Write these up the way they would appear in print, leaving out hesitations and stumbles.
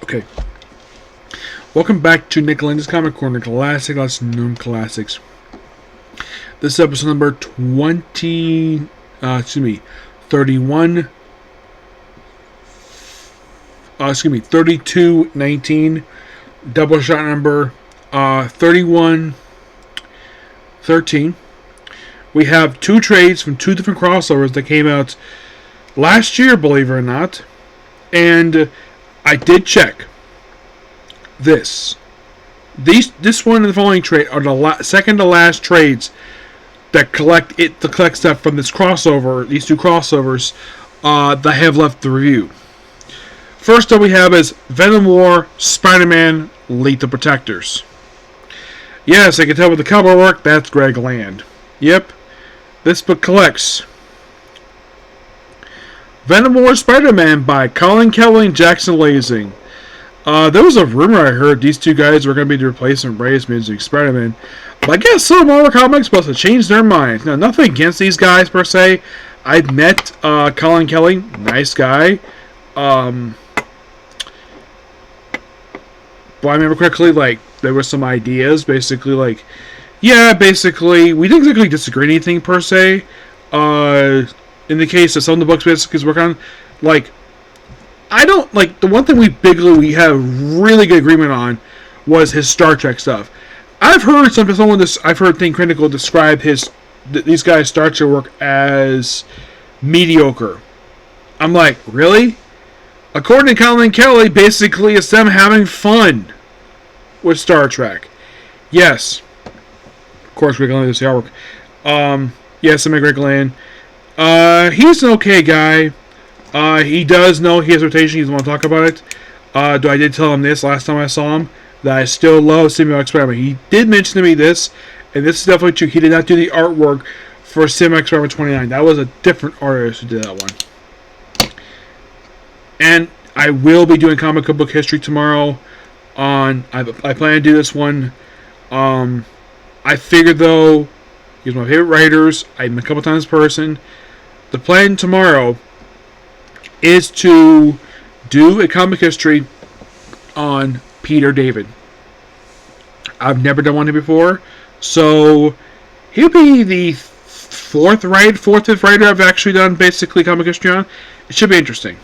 Okay. Welcome back to Nick Lenz's Comic Corner, classic, lots of known classics. This is episode number 3219, Doubleshot number 3113. We have two trades from two different crossovers that came out last year, believe it or not. And I did check. This one and the following trade are the second to last trades that collect stuff from this crossover. These two crossovers that I have left to review. First up we have is Venom War, Spider-Man, Lethal Protectors. Yes, I can tell with the cover work, that's Greg Land. Yep, this book collects Venom War, Spider-Man by Colin Kelly and Jackson Lazing. There was a rumor I heard these two guys were going to be the replacement Reyes Music Spider-Man. But I guess some Marvel Comics supposed to change their minds. Now, nothing against these guys per se. I've met Colin Kelly, nice guy. But I remember correctly, there were some ideas, basically, we didn't exactly disagree on anything per se. In the case of some of the books basically work on, I don't the one thing we have really good agreement on was his Star Trek stuff. I've heard Think Critical describe these guys' Star Trek work as mediocre. I'm like, really? According to Colin Kelly, basically it's them having fun with Star Trek. Yes. Of course, Greg Land does the artwork. Yes, I'm a Greg Land. He's an okay guy. He does know he has rotation. He doesn't want to talk about it. I did tell him this last time I saw him, that I still love Cinematic Experiment. He did mention to me this, and this is definitely true. He did not do the artwork for Cinematic Experiment 29. That was a different artist who did that one. And I will be doing comic book history tomorrow. I plan to do this one. I figured, though, he's one of my favorite writers. I've met a couple times in person. The plan tomorrow is to do a comic history on Peter David. I've never done one before, so he'll be the fifth writer I've actually done basically comic history on. It should be interesting.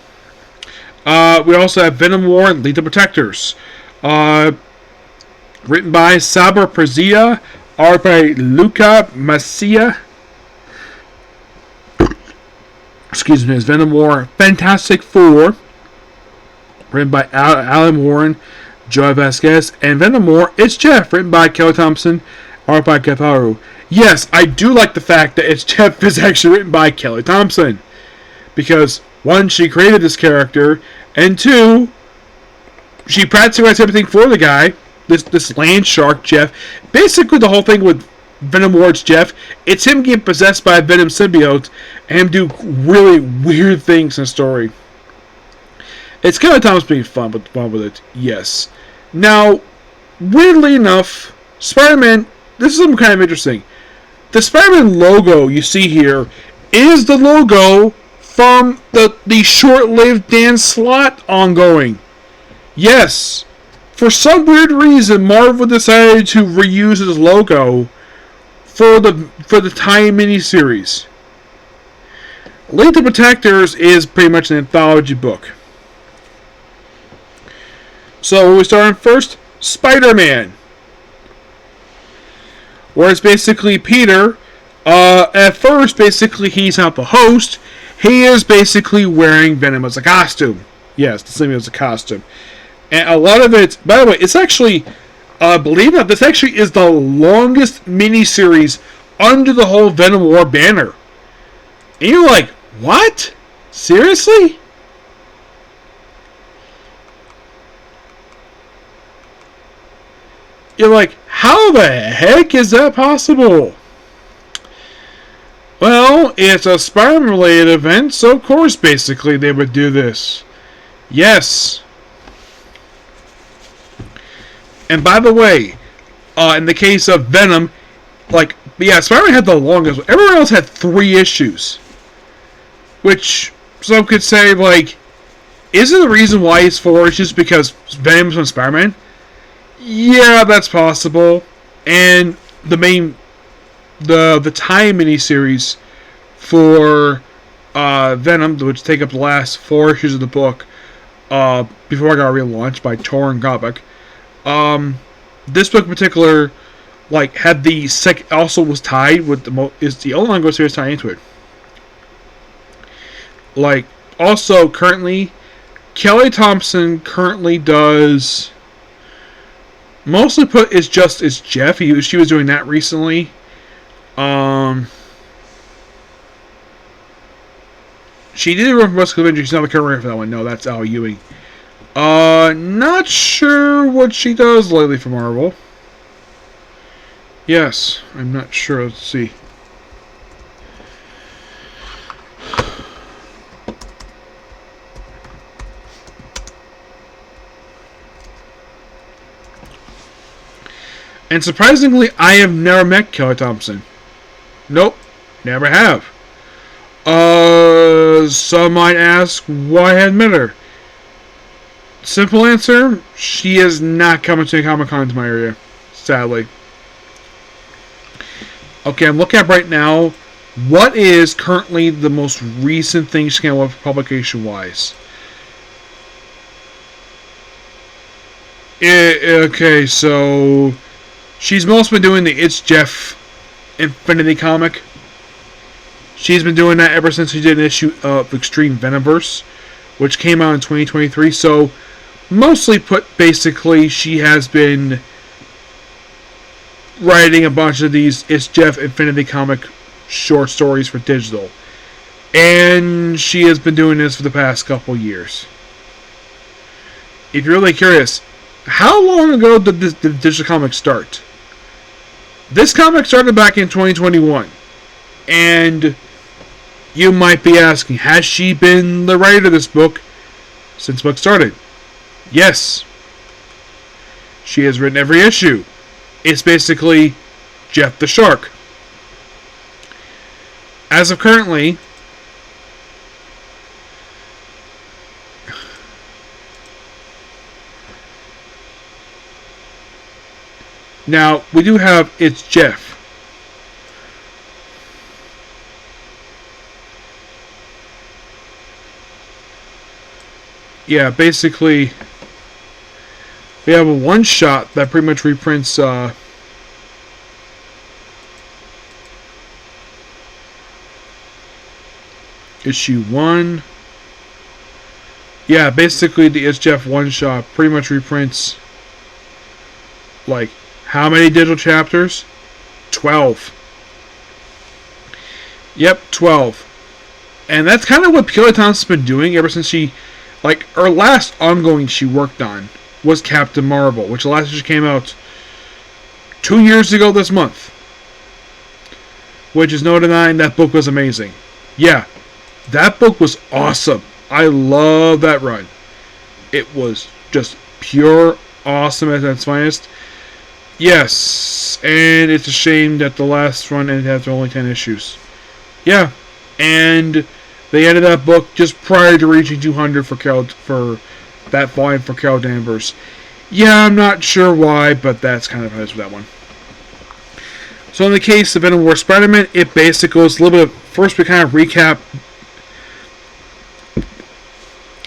We also have Venom War and Lethal Protectors, written by Sabra Perzia, art by Luca Macia. Excuse me, is Venom War Fantastic Four, written by Alan Warren, Joy Vasquez, and Venom War It's Jeff, written by Kelly Thompson, art by Katharu. Yes, I do like the fact that It's Jeff is actually written by Kelly Thompson, because one, she created this character, and two, she practically writes everything for the guy, this land shark Jeff. Basically, the whole thing with Venom War It's Jeff, it's him getting possessed by a Venom symbiote and him do really weird things in the story. It's kind of Thomas being fun with it, yes. Now, weirdly enough, Spider-Man, this is something kind of interesting. The Spider-Man logo you see here is the logo from the short-lived Dan Slott ongoing. Yes, for some weird reason, Marvel decided to reuse his logo for the Time miniseries. Lethal Protectors is pretty much an anthology book. So we start first, Spider-Man, where it's basically Peter. At first, basically he's not the host. He is basically wearing Venom as a costume. Yes, the same as a costume. And a lot of it, by the way, it's actually, believe it or not, this actually is the longest miniseries under the whole Venom War banner. And you're like, what? Seriously? You're like, how the heck is that possible? Well, it's a Spider-Man related event, so of course basically they would do this. Yes. And by the way, in the case of Venom, Spider-Man had the longest one. Everyone else had 3 issues. Which some could say, Is it the reason why he's 4 issues because Venom's from Spider-Man? Yeah, that's possible. And the tie miniseries for Venom, which take up the last 4 issues of the book, before I got relaunched by Tor and Gobek. This book in particular, like, had the also was tied with is the only ongoing series tied into it. Like, also currently, Kelly Thompson currently does mostly is Jeff. She was doing that recently. She did run for Muscle Avenger. She's not the current writer for that one. No, that's Al Ewing. Not sure what she does lately for Marvel. Yes, I'm not sure. Let's see. And surprisingly, I have never met Kelly Thompson. Nope, never have. Some might ask why I hadn't met her. Simple answer, she is not coming to Comic-Con to my area, sadly. Okay, I'm looking up right now. What is currently the most recent thing she came up with publication-wise? Okay, so she's mostly been doing the It's Jeff Infinity comic. She's been doing that ever since she did an issue of Extreme Venomverse, which came out in 2023. So, mostly put, basically, she has been writing a bunch of these It's Jeff Infinity comic short stories for digital. And she has been doing this for the past couple years. If you're really curious, how long ago did the digital comic start? This comic started back in 2021. And you might be asking, has she been the writer of this book since the book started? Yes. She has written every issue. It's basically Jeff the Shark. As of currently, now we do have It's Jeff. Yeah, basically, we have a one-shot that pretty much reprints issue 1. Yeah, basically the It's Jeff one-shot pretty much reprints, like, how many digital chapters? 12. Yep, 12. And that's kind of what Kelly Thompson's been doing ever since she... Like, her last ongoing she worked on was Captain Marvel, which the last issue came out 2 years ago this month. Which is no denying that book was amazing. Yeah, that book was awesome. I love that run. It was just pure awesome at its finest. Yes, and it's a shame that the last run ended after only 10 issues. Yeah, and... they ended that book just prior to reaching 200 for that volume for Carol Danvers. Yeah, I'm not sure why, but that's kind of how it is with that one. So in the case of Venom War Spider-Man, it basically goes a little bit of... First, we kind of recap...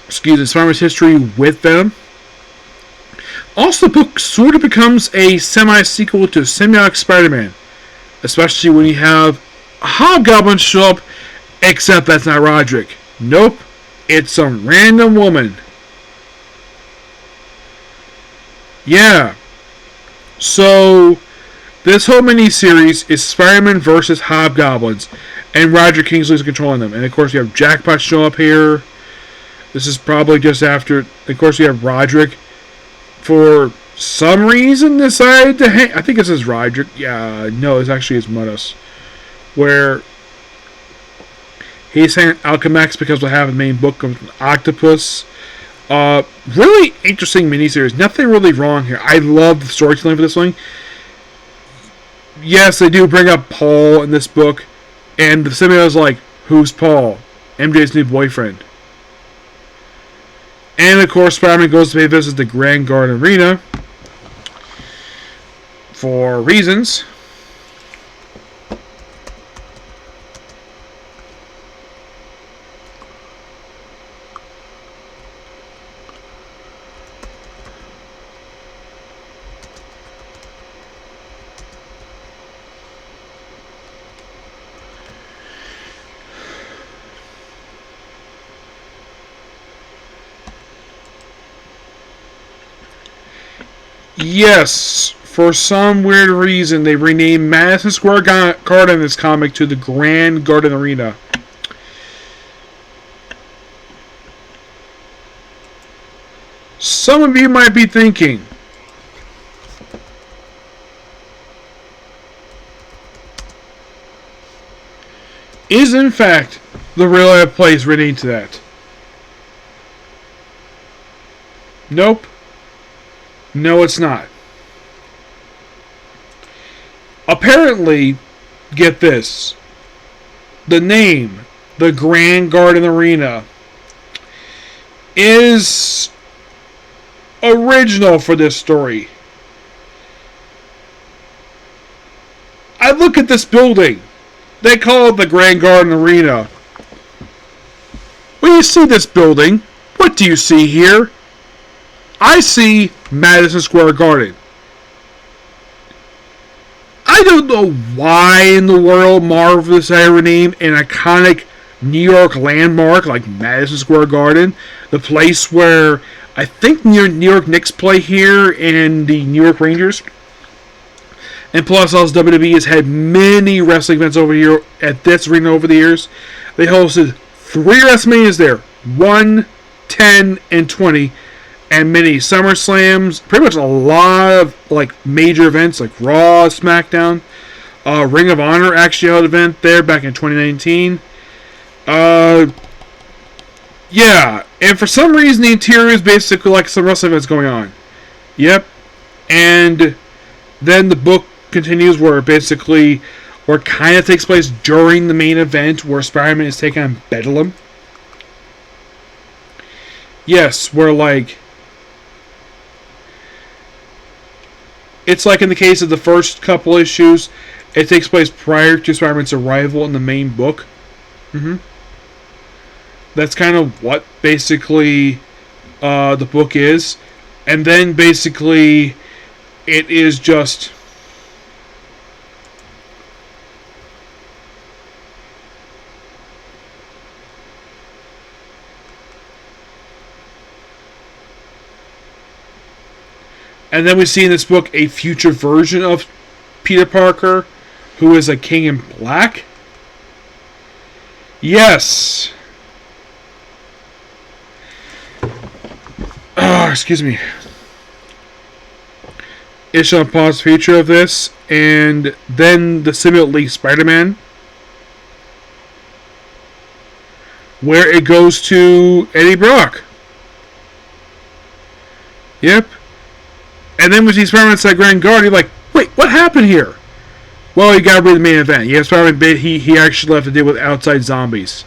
Spider-Man's history with Venom. Also, the book sort of becomes a semi-sequel to Symbiotic Spider-Man. Especially when you have a Hobgoblin show up. Except that's not Roderick. Nope. It's some random woman. Yeah. So, this whole mini-series is Spider-Man versus Hobgoblins. And Roderick Kingsley's controlling them. And of course you have Jackpot show up here. This is probably just after... Of course you have Roderick. For some reason decided to hang... I think it says Roderick. Yeah, no, it's actually his Muddus. Where... he's saying Alchemax because we'll have a main book of Octopus. Really interesting miniseries. Nothing really wrong here. I love the storytelling for this one. Yes, they do bring up Paul in this book. And the symbiote is like, who's Paul? MJ's new boyfriend. And of course, Spider-Man goes to pay visit the Grand Garden Arena for reasons. Yes, for some weird reason, they renamed Madison Square Garden in this comic to the Grand Garden Arena. Some of you might be thinking, is in fact the real life place renamed to that? Nope. No, it's not. Apparently, get this, the name, the Grand Garden Arena, is original for this story. I look at this building. They call it the Grand Garden Arena. When you see this building, what do you see here? I see Madison Square Garden. I don't know why in the world Marvel decided to rename an iconic New York landmark like Madison Square Garden, the place where I think New York Knicks play here and the New York Rangers. And plus, also WWE has had many wrestling events over here at this arena over the years. They hosted 3 WrestleManias there, 1, 10, and 20. And many SummerSlams, pretty much a lot of like major events like Raw, SmackDown, Ring of Honor actually held an event there back in 2019. Yeah, and for some reason the interior is basically like some wrestling events going on. Yep, and then the book continues where it kind of takes place during the main event where Spider-Man is taking on Bedlam. Yes, where like it's like in the case of the first couple issues, it takes place prior to Spider-Man's arrival in the main book. That's kind of what basically the book is. And then basically it is just and then we see in this book a future version of Peter Parker, who is a King in Black. Yes. Oh, excuse me. It shall pause the future of this, and then the Symbiote League Spider-Man, where it goes to Eddie Brock. Yep. And then we see Spider-Man inside Grand Garden. You're like, wait, what happened here? Well, you gotta read the main event. Yeah, Spider-Man, he actually left to deal with outside zombies.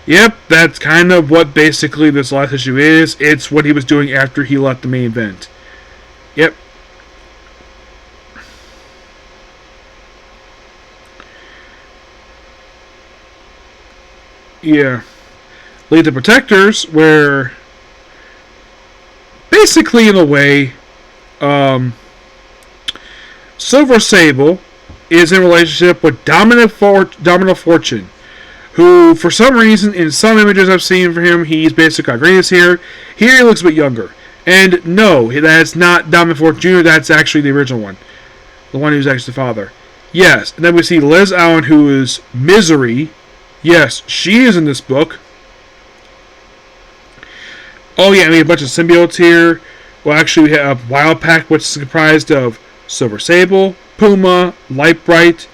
Yep, that's kind of what basically this last issue is. It's what he was doing after he left the main event. Yep. Yeah. Lead the Protectors, where basically in a way Silver Sable is in a relationship with Domino Fortune, who for some reason in some images I've seen for him he's basically got greatest hair. Here he looks a bit younger. And no, that's not Domino Fortune Jr., that's actually the original one. The one who's actually the father. Yes, and then we see Liz Allen, who is Misery. Yes, she is in this book. Oh yeah, I mean a bunch of symbiotes here. Well, actually we have Wild Pack, which is comprised of Silver Sable, Puma, Lightbright,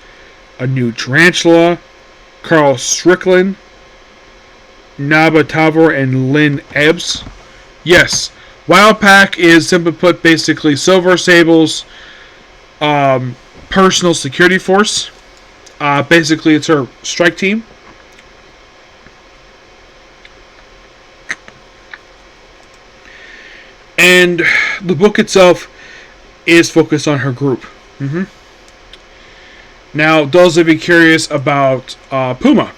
a new Tarantula, Carl Strickland, Naba Tavor, and Lynn Ebbs. Yes, Wild Pack is, simply put, basically Silver Sable's personal security force. Basically, it's her strike team. And the book itself is focused on her group. Now, those of you curious about Puma.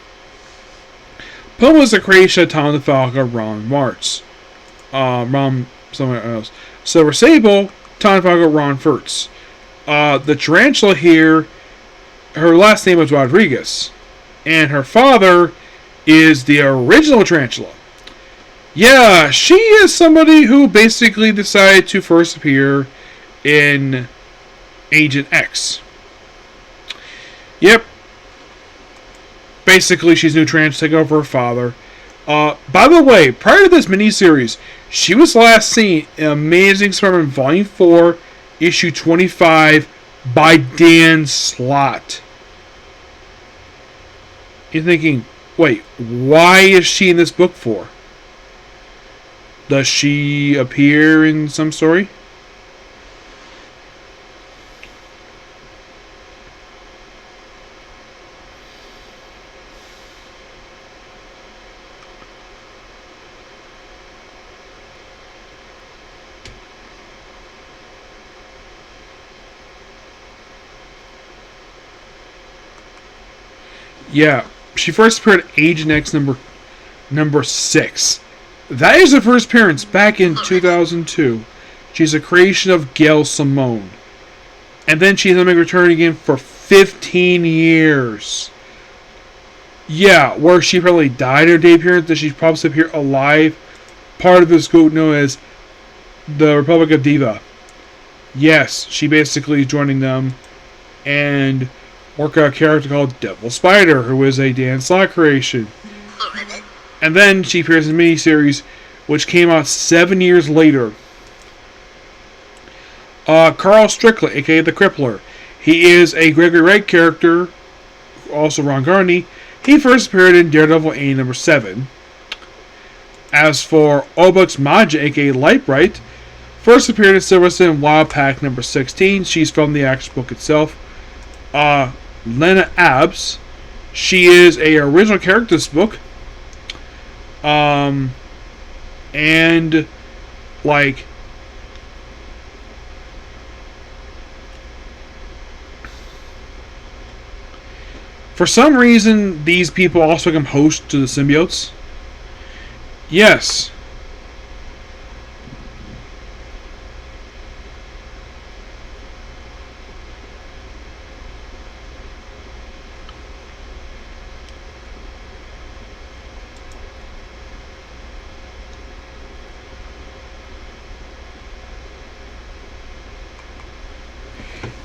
Puma is a creation of Tom DeFalco, Ron Martz. Ron somewhere else. Silver Sable, Tom DeFalco, Ron Furtz. The tarantula here, her last name was Rodriguez. And her father is the original tarantula. Yeah, she is somebody who basically decided to first appear in Agent X. Yep. Basically, she's new trans to take over her father. By the way, prior to this miniseries, she was last seen in Amazing Spider-Man Volume 4, Issue 25, by Dan Slott. You're thinking, wait, why is she in this book for? Does she appear in some story? Yeah, she first appeared at Agent X number 6. That is her first appearance back in 2002. She's a creation of Gail Simone. And then she's going to return again for 15 years. Yeah, where she probably died in her day appearance, that she probably appeared alive. Part of this group known as the Republic of Diva. Yes, she basically is joining them and work out a character called Devil Spider, who is a Dan Slott creation. And then she appears in a miniseries, which came out 7 years later. Carl Strickland, aka the Crippler. He is a Gregory Wright character, also Ron Garney. He first appeared in Daredevil A number 7. As for Obux Maja, aka Lightbright, first appeared in Silverstone Wild Pack number 16. She's from the action book itself. Lena Abbs, she is a original character in this book. And like for some reason these people also become hosts to the symbiotes. Yes.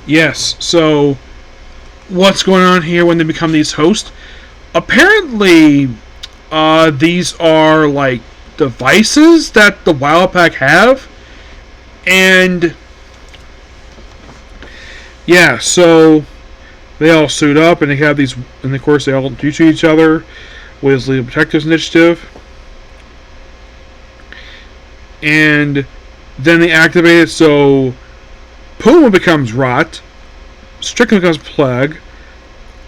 Yes, so what's going on here when they become these hosts? Apparently, these are like devices that the Wild Pack have. And yeah, so they all suit up and they have these, and of course they all do to each other with Legal Protectives Initiative. And then they activate it so Puma becomes Rot, Strickland becomes Plague,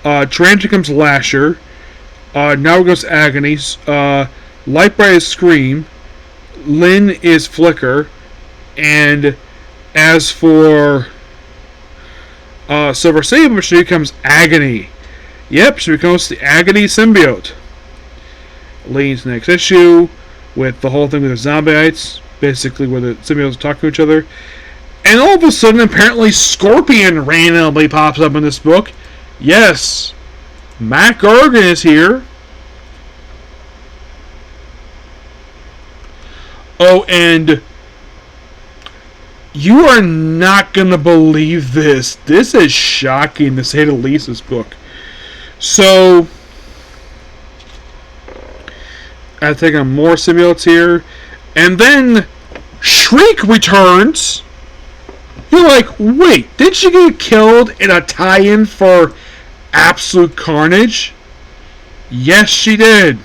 Tarantula becomes Lasher, now it goes Agony, Lightbright is Scream, Lynn is Flicker, and as for Silver Sable, she becomes Agony. Yep, she becomes the Agony symbiote. Leads next issue with the whole thing with the zombie-ites, basically where the symbiotes talk to each other. And all of a sudden, apparently, Scorpion randomly pops up in this book. Yes, Matt Gargan is here. Oh, and you are not going to believe this. This is shocking, to say the least, this book. So, I take on more symbiotes here. And then, Shriek returns. You're like, wait, did she get killed in a tie-in for Absolute Carnage? Yes, she did.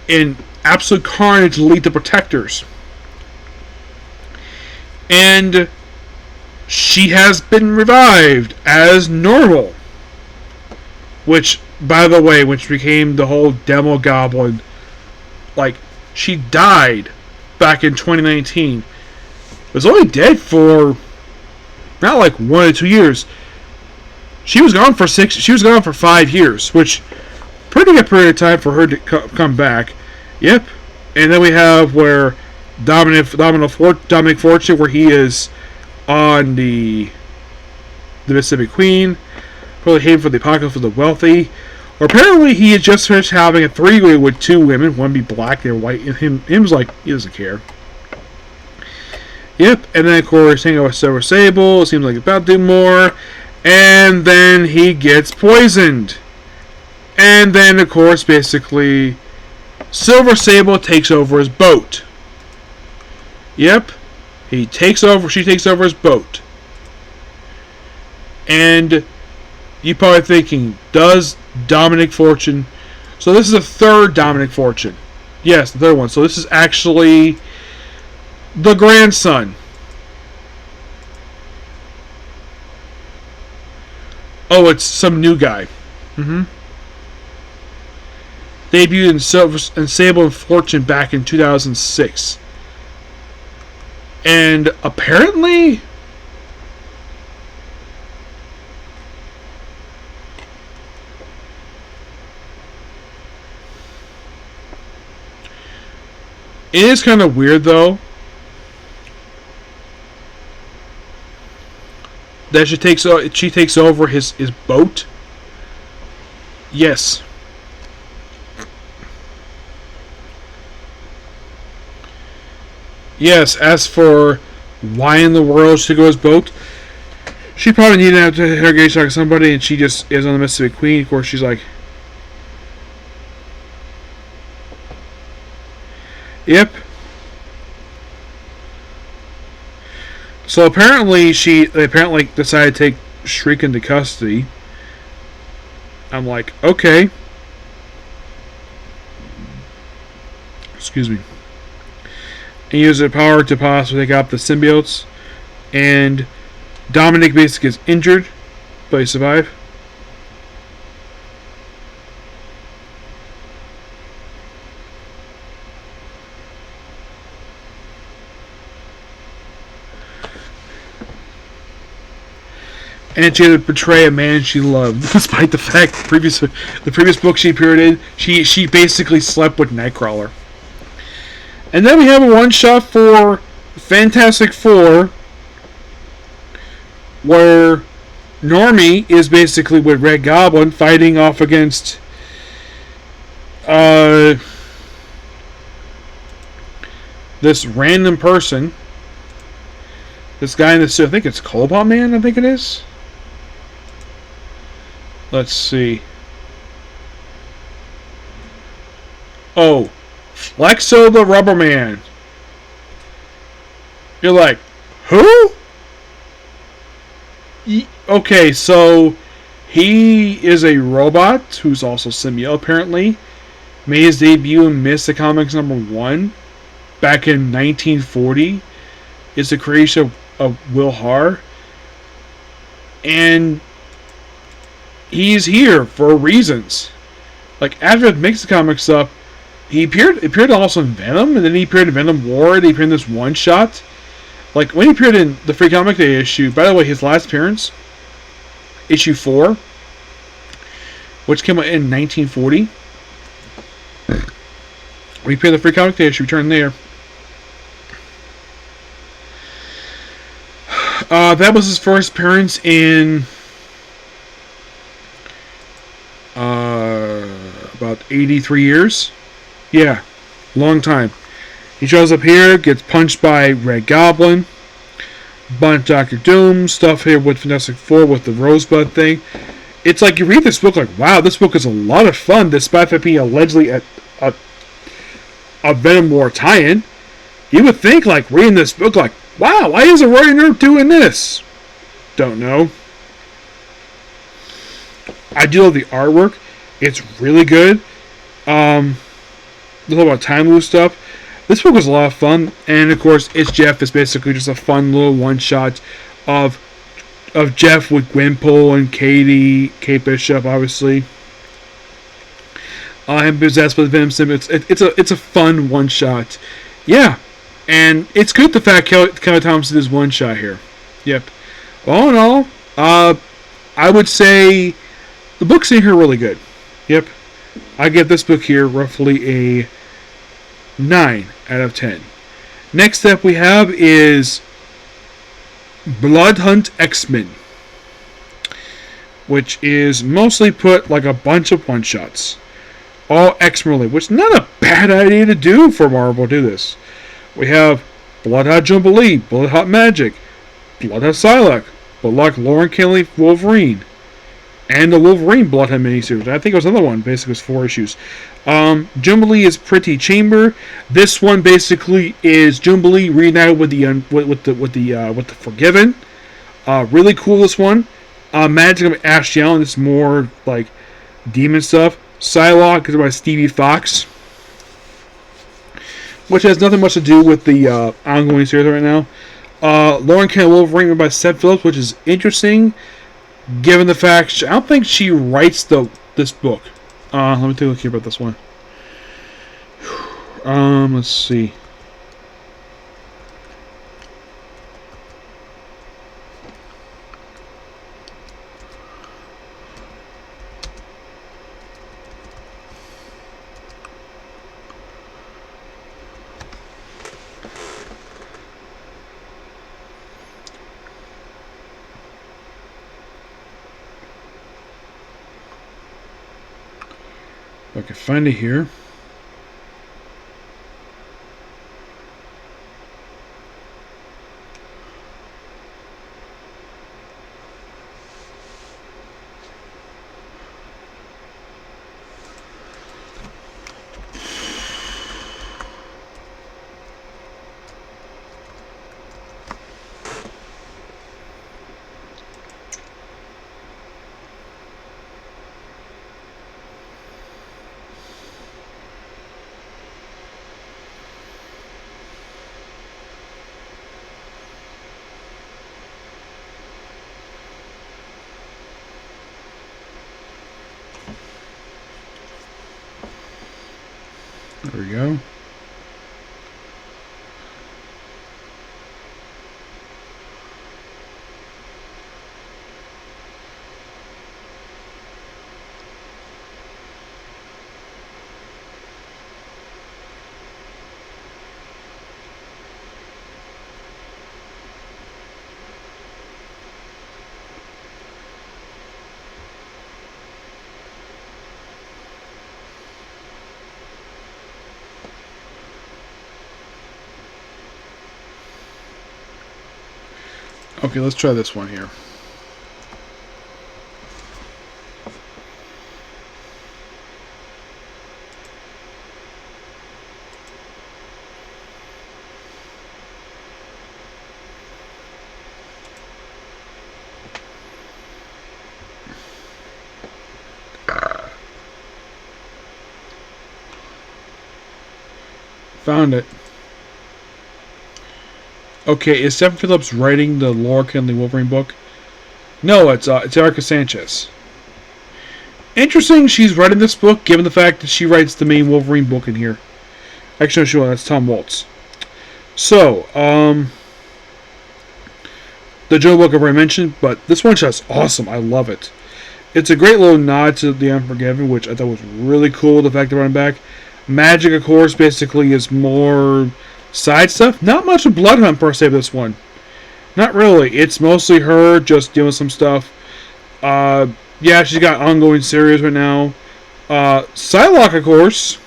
In Absolute Carnage, Lead the Protectors. And she has been revived as normal. Which by the way, which became the whole Demo Goblin, like, she died back in 2019. Was only dead for not like 1 or 2 years. She was gone for 5 years, which pretty good period of time for her to come back. Yep. And then we have where Dominic Fortune, where he is on the Mississippi Queen, probably hating for the apocalypse for the wealthy. Or apparently he had just finished having a 3-way with 2 women, one be black, they're white, and him's like, he doesn't care. Yep, and then of course hanging out with Silver Sable, it seems like he's about to do more, and then he gets poisoned. And then of course basically Silver Sable takes over his boat. Yep, she takes over his boat. And you're probably thinking, does Dominic Fortune... So this is the third Dominic Fortune. Yes, the third one. So this is actually the grandson. Oh, it's some new guy. Debuted in Sable and Fortune back in 2006. And apparently... It is kind of weird, though, that she takes over his boat. Yes. Yes, as for why in the world she goes boat, she probably needed to have to interrogate like somebody, and she just is on the Mississippi Queen. Of course, she's like, yep. So apparently they decided to take Shriek into custody. I'm like, okay. Excuse me. And use their power to possibly take out the symbiotes. And Dominic basically gets injured, but he survived. And she had to portray a man she loved, despite the fact the previous book she appeared in, she basically slept with Nightcrawler. And then we have a one-shot for Fantastic Four, where Normie is basically with Red Goblin fighting off against this random person. This guy in the suit, I think it's Cobalt Man, I think it is. Let's see. Oh, Flexo the Rubber Man. You're like, who? Okay, so he is a robot who's also symbiote, apparently. Made his debut in Mystic Comics #1 back in 1940. It's the creation of Will Harr. And he's here for reasons. Like, after the Mixed Comics up, he appeared also in Venom, and then he appeared in Venom War, he appeared in this one-shot. Like, when he appeared in the Free Comic Day issue, by the way, his last appearance, issue 4, which came out in 1940. When he appeared in the Free Comic Day issue, returned there. That was his first appearance in about 83 years. Yeah, long time. He shows up here, gets punched by Red Goblin, bunch Doctor Doom, stuff here with Fantastic Four with the Rosebud thing. It's like you read this book like, wow, this book is a lot of fun, despite it being allegedly a Venom War tie-in. You would think, like, reading this book like, wow, why is a writer doing this? Don't know. I do love the artwork. It's really good. There's a lot of time loop stuff. This book was a lot of fun, and of course, It's Jeff is basically just a fun little one-shot of Jeff with Gwenpool and Kate Bishop, obviously. I'm possessed with Venom symbiotes. It's a fun one shot. Yeah, and it's good the fact Kelly Thompson is one shot here. Yep. All in all, I would say the book's in here really good. Yep. I give this book here roughly a 9 out of 10. Next up we have is Blood Hunt X-Men, which is mostly put like a bunch of one-shots. All X-Men related, which is not a bad idea to do for Marvel do this. We have Blood Hot Jubilee, Blood Hot Magic, Blood Hot Psylocke, Blood Lauren Kelly Wolverine, and the Wolverine Blood Hunt miniseries. I think it was another one. Basically, it was 4 issues. Jubilee is Pretty Chamber. This one basically is Jubilee reunited with the Forgiven. Really cool. This one. Magic of Ashley Allen is more like demon stuff. Psylocke is by Stevie Fox, which has nothing much to do with the ongoing series right now. Lauren Kelly Wolverine by Seth Phillips, which is interesting, given the fact I don't think she writes this book. Let me take a look here about this one. Let's see. If I can find it here. There we go. Okay, let's try this one here. Found it. Okay, is Stephen Phillips writing the Laura Kinley Wolverine book? No, it's Erica Sanchez. Interesting, she's writing this book, given the fact that she writes the main Wolverine book in here. Actually, no, sure, that's Tom Waltz. So, the Joe book I've already mentioned, but this one shot's awesome. I love it. It's a great little nod to The Unforgiven, which I thought was really cool, the fact they're running back. Magic, of course, basically is more side stuff. Not much of Blood Hunt per se, this one. Not really. It's mostly her just doing some stuff. Yeah, she's got ongoing series right now. Psylocke, of course,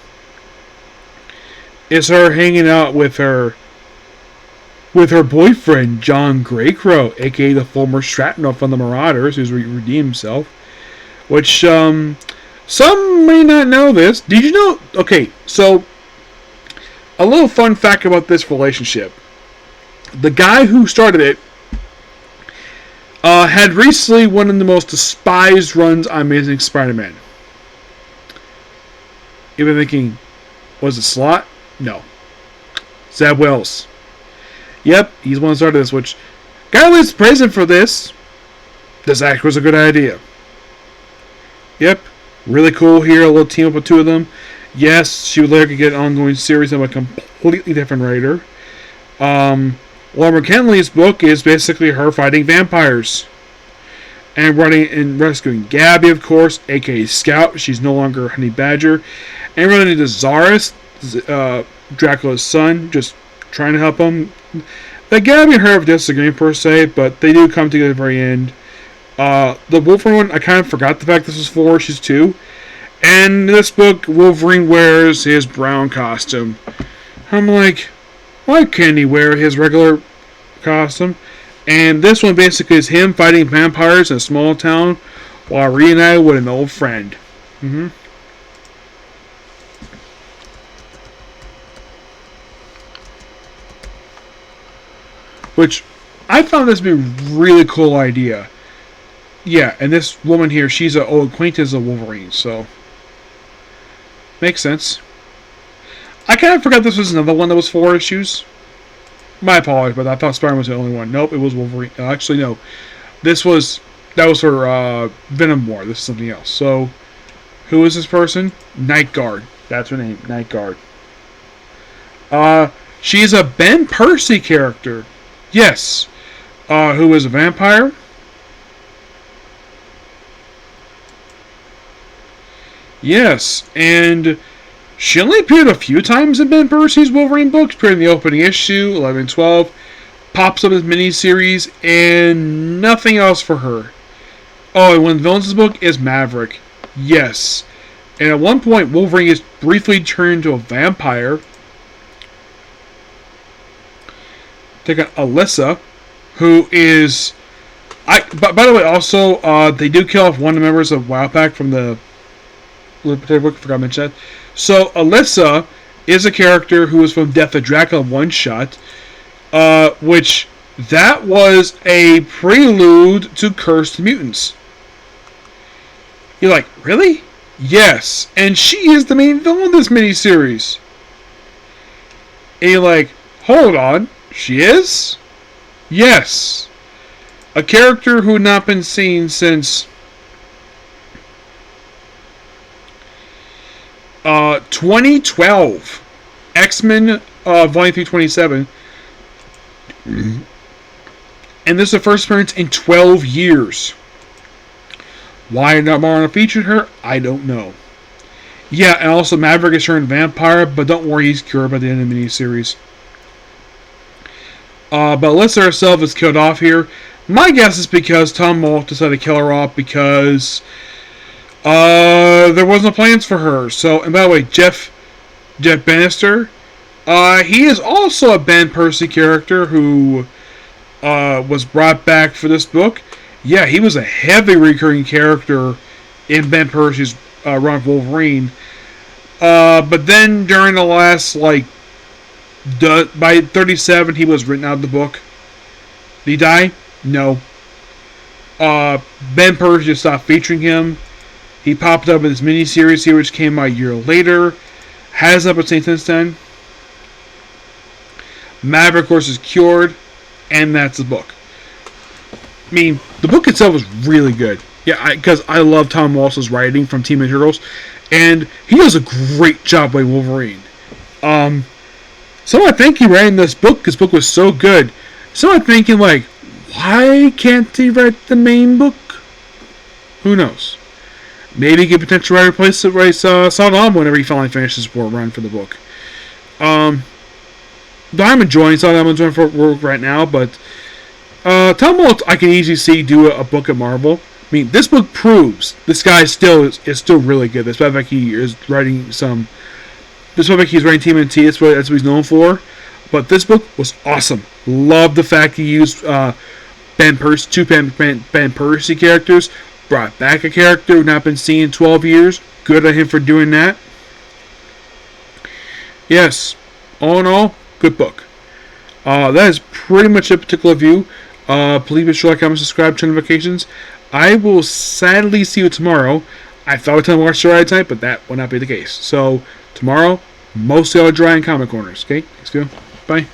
is her hanging out with her boyfriend, John Greycrow, aka the former Shrapnel from the Marauders, who's redeemed himself. Which, some may not know this. Did you know? Okay, so a little fun fact about this relationship. The guy who started it had recently one of the most despised runs on Amazing Spider-Man. You've been thinking, was it Slott? No. Zeb Wells. Yep, he's the one who started this, which guy was praising for this. This act was a good idea. Yep, Really cool here, a little team up with two of them. Yes, she would later get an ongoing series of a completely different writer. Laura McKinley's book is basically her fighting vampires. And running and rescuing Gabby, of course, aka Scout. She's no longer Honey Badger. And running into Zaris, Dracula's son, just trying to help him. The Gabby and her have disagreed per se, but they do come together at the very end. The Wolverine one, I kind of forgot the fact this was 4 issues too. And in this book, Wolverine wears his brown costume. I'm like, why can't he wear his regular costume? And this one basically is him fighting vampires in a small town while reunited with an old friend. Which, I found this to be a really cool idea. Yeah, and this woman here, she's an old acquaintance of Wolverine, so makes sense. I kind of forgot this was another one that was 4 issues. My apologies, but I thought Spider-Man was the only one. Nope, it was Wolverine. Actually, no. That was for Venom War. This is something else. So, who is this person? Night Guard. That's her name, Night Guard. She's a Ben Percy character. Yes. Who is a vampire. Yes, and she only appeared a few times in Ben Percy's Wolverine books, appeared in the opening issue, 11 and 12, pops up as miniseries, and nothing else for her. Oh, and one of the villains' book is Maverick. Yes. And at one point, Wolverine is briefly turned into a vampire. Take on Alyssa, who is... By the way, also, they do kill off one of the members of Wildpack from the book, forgot to mention that. So, Alyssa is a character who was from Death of Dracula one-shot, which that was a prelude to Cursed Mutants. You're like, really? Yes, and she is the main villain in this miniseries. And you're like, hold on, she is? Yes. A character who had not been seen since 2012. X-Men Volume 327. And this is the first appearance in 12 years. Why not Marvel featured her? I don't know. Yeah, and also Maverick is turned vampire, but don't worry, he's cured by the end of the miniseries. But Alyssa herself is killed off here. My guess is because Tom Wolfe decided to kill her off because there wasn't plans for her. So, and by the way, Jeff Bannister, he is also a Ben Percy character who was brought back for this book. Yeah, he was a heavy recurring character in Ben Percy's run of Wolverine. But then during the last, by 37, he was written out of the book. Did he die? No. Ben Percy just stopped featuring him. He popped up in this miniseries here, which came out a year later. Has not been seen since then. Maverick, of course, is cured. And that's the book. I mean, the book itself is really good. Yeah, because I love Tom Walsh's writing from Team of Heroes. And he does a great job playing Wolverine. So I think he ran this book. His book was so good. So I'm thinking, why can't he write the main book? Who knows? Maybe he could potentially replace Sodom whenever he finally finishes his run for the book. I'm enjoying Sodom for work right now, but Tom Waltz I can easily see do a book at Marvel. I mean, this book proves this guy is still really good. Despite the fact he is writing some. Despite the fact he's writing TMNT, that's what he's known for. But this book was awesome. Love the fact he used Ben Percy characters. Brought back a character who had not been seen in 12 years. Good on him for doing that. Yes, all in all, good book. That is pretty much a particular review. Please be sure to like, comment, subscribe, turn notifications. I will sadly see you tomorrow. I thought I'd tell you watch the right tonight, but that will not be the case. So, tomorrow, mostly all dry in comic corners. Okay? Thanks, go. Bye.